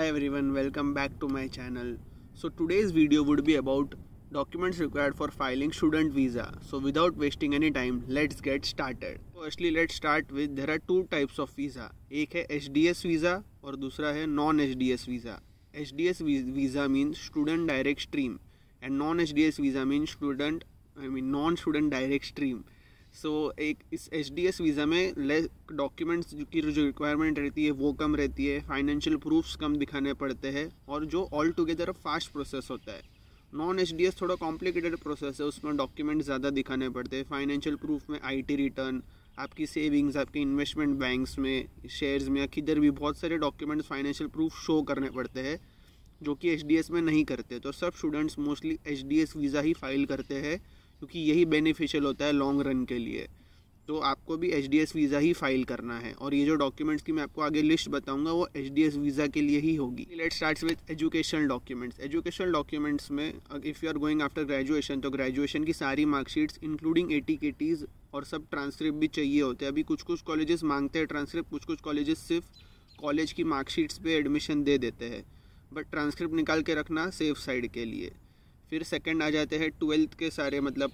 Hi everyone, welcome back to my channel. So today's video would be about documents required for filing student visa. So without wasting any time, let's get started. Firstly, let's start with there are two types of visa. एक है HDS visa और दूसरा है non-HDS visa. HDS visa means student direct stream and non-HDS visa means non-student direct stream. सो एक इस HDS visa में documents की जो रिक्वायरमेंट रहती है वो कम रहती है, फाइनेंशियल प्रूफ्स कम दिखाने पड़ते हैं और जो ऑल टुगेदर फास्ट प्रोसेस होता है. नॉन HDS थोड़ा कॉम्प्लिकेटेड प्रोसेस है, उसमें डॉक्यूमेंट्स ज़्यादा दिखाने पड़ते हैं. फाइनेंशियल प्रूफ में IT रिटर्न, आपकी सेविंग्स, आपके इन्वेस्टमेंट बैंक्स में, शेयर्स में या किधर भी बहुत सारे डॉक्यूमेंट्स फाइनेंशियल प्रूफ शो करने पड़ते हैं जो कि HDS में नहीं करते. तो सब स्टूडेंट्स मोस्टली HDS वीज़ा ही फाइल करते हैं क्योंकि यही बेनिफिशियल होता है लॉन्ग रन के लिए. तो आपको भी HDS वीज़ा ही फाइल करना है और ये जो डॉक्यूमेंट्स की मैं आपको आगे लिस्ट बताऊंगा वो HDS वीज़ा के लिए ही होगी. Let's start with educational documents. Educational documents में if you are going after graduation तो ग्रेजुएशन की सारी मार्कशीट्स इंक्लूडिंग ATKTs और सब ट्रांसक्रिप्ट भी चाहिए होते हैं. अभी कुछ कॉलेजेस मांगते हैं ट्रांसक्रिप्ट, कुछ कॉलेजेस सिर्फ कॉलेज की मार्कशीट्स पे एडमिशन दे देते हैं, बट ट्रांसक्रिप्ट निकाल के रखना सेफ साइड के लिए. फिर सेकंड आ जाते हैं 12th के सारे मतलब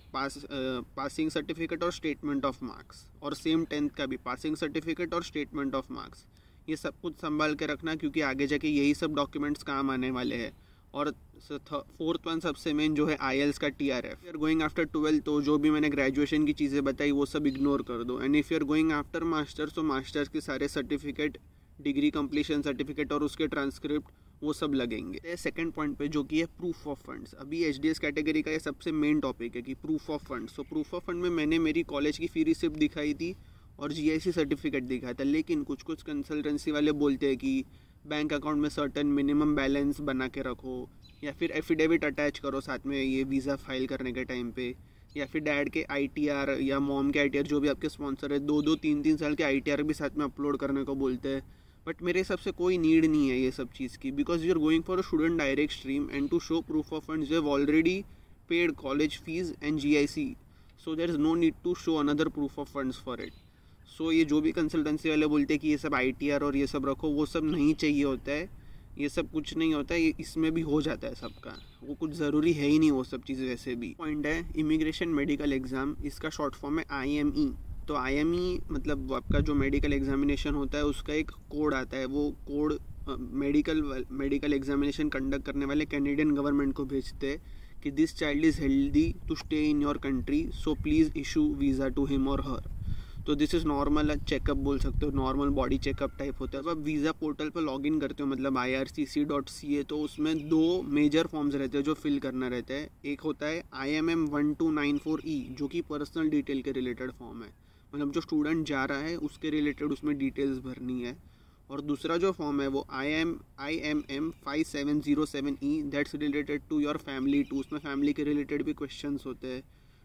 पासिंग सर्टिफिकेट और स्टेटमेंट ऑफ मार्क्स, और सेम 10th का भी पासिंग सर्टिफिकेट और स्टेटमेंट ऑफ मार्क्स. ये सब कुछ संभाल के रखना क्योंकि आगे जाके यही सब डॉक्यूमेंट्स काम आने वाले हैं. और फोर्थ वन सबसे मेन जो है IELTS का TRF. You are going after 12th तो जो भी मैंने ग्रेजुएशन की चीज़ें बताई वो सब इग्नोर कर दो. And if you are going after masters तो मास्टर्स के सारे सर्टिफिकेट, डिग्री कंप्लीशन सर्टिफिकेट और उसके ट्रांसक्रिप्ट वो सब लगेंगे. सेकंड पॉइंट पे जो कि है प्रूफ ऑफ फंड्स. अभी HDS कैटेगरी का ये सबसे मेन टॉपिक है कि proof of funds. So proof of fund में मैंने मेरी कॉलेज की फ़ी रिसिप्ट दिखाई थी और GIC सर्टिफिकेट दिखाया था, लेकिन कुछ कंसल्टेंसी वाले बोलते हैं कि बैंक अकाउंट में सर्टेन मिनिमम बैलेंस बना के रखो या फिर एफिडेविट अटैच करो साथ में ये वीज़ा फाइल करने के टाइम पे, या फिर डैड के ITR या मॉम के ITR जो भी आपके स्पॉन्सर है 2-2, 3-3 साल के ITR भी साथ में अपलोड करने को बोलते हैं. बट मेरे हिसाब से कोई नीड नहीं है ये सब चीज़ की, because you are going for a student direct stream and to show proof of funds you have already paid college fees and GIC, so there is no need to show another proof of funds for it. So ये जो भी consultancy वाले बोलते हैं कि ये सब ITR और ये सब रखो, वो सब नहीं चाहिए होता है. ये सब कुछ नहीं होता है, ये इसमें भी हो जाता है सबका, वो कुछ ज़रूरी है ही नहीं वो सब चीज़. वैसे भी पॉइंट है इमिग्रेशन मेडिकल एग्ज़ाम, इसका शॉर्ट फॉर्म है IME. तो IME मतलब आपका जो मेडिकल एग्जामिनेशन होता है उसका एक कोड आता है. वो कोड मेडिकल एग्जामिनेशन कंडक्ट करने वाले कैनेडियन गवर्नमेंट को भेजते हैं कि this child is healthy to stay in your country, so please issue visa to him और हर. तो दिस इज़ नॉर्मल चेकअप बोल सकते हो, नॉर्मल बॉडी चेकअप टाइप होता है. अब आप वीज़ा पोर्टल पर लॉगिन करते हो मतलब ircc.ca, तो उसमें 2 मेजर फॉर्म्स रहते हैं जो फिल करना रहता है. एक होता है IMM 1294E जो कि पर्सनल डिटेल के रिलेटेड फॉर्म है, मतलब जो स्टूडेंट जा रहा है उसके रिलेटेड उसमें डिटेल्स भरनी है. और दूसरा जो फॉर्म है वो IMM 5707E that's related to your family too. उसमें फैमिली के रिलेटेड भी क्वेश्चंस होते हैं,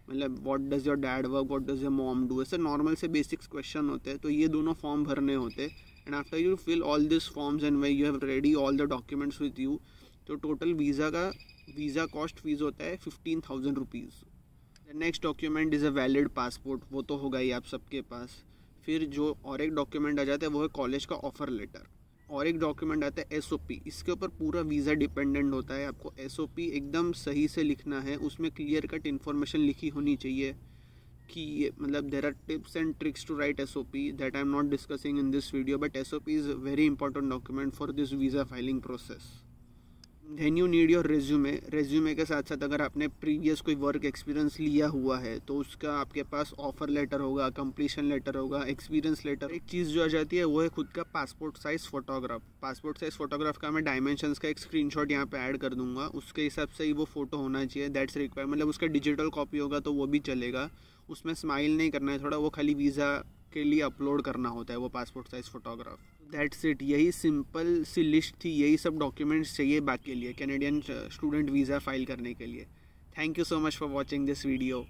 मतलब what does your dad work, what does your mom do, ऐसे नॉर्मल से बेसिक्स क्वेश्चन होते हैं. तो ये दोनों फॉर्म भरने होते हैं. And after you fill all this forms and when you have ready all the documents with you, तो टोटल वीज़ा कॉस्ट फीस होता है 15,000 rupees. Next document is a valid passport, वो तो होगा ही आप सबके पास. फिर जो और एक डॉक्यूमेंट आ जाता है वो है कॉलेज का ऑफर लेटर, और एक डॉक्यूमेंट आता है SOP. इसके ऊपर पूरा वीज़ा डिपेंडेंट होता है. आपको SOP एकदम सही से लिखना है, उसमें क्लियर कट इन्फॉर्मेशन लिखी होनी चाहिए कि मतलब there are tips and tricks to write SOP that I am not discussing in this video, but SOP is very important document for this visa filing process. Then you need your resume के साथ साथ अगर आपने previous कोई work experience लिया हुआ है तो उसका आपके पास ऑफर लेटर होगा, कंप्लीशन लेटर होगा, एक्सपीरियंस लेटर. एक चीज़ जो आ जाती है वो है खुद का passport size photograph. Passport size photograph का मैं डायमेंशंस का एक स्क्रीनशॉट यहाँ पे ऐड कर दूंगा, उसके हिसाब से ही वो फ़ोटो होना चाहिए. दैट्स रिक्वायर्ड, मतलब उसका डिजिटल कॉपी होगा तो वो भी चलेगा. उसमें स्माइल नहीं करना है थोड़ा, वो खाली वीज़ा के लिए अपलोड करना होता है वो passport size photograph. That's it. यही सिंपल सी लिस्ट थी, यही सब डॉक्यूमेंट्स चाहिए बाकी के लिए कैनेडियन स्टूडेंट वीज़ा फाइल करने के लिए. Thank you so much for watching this video.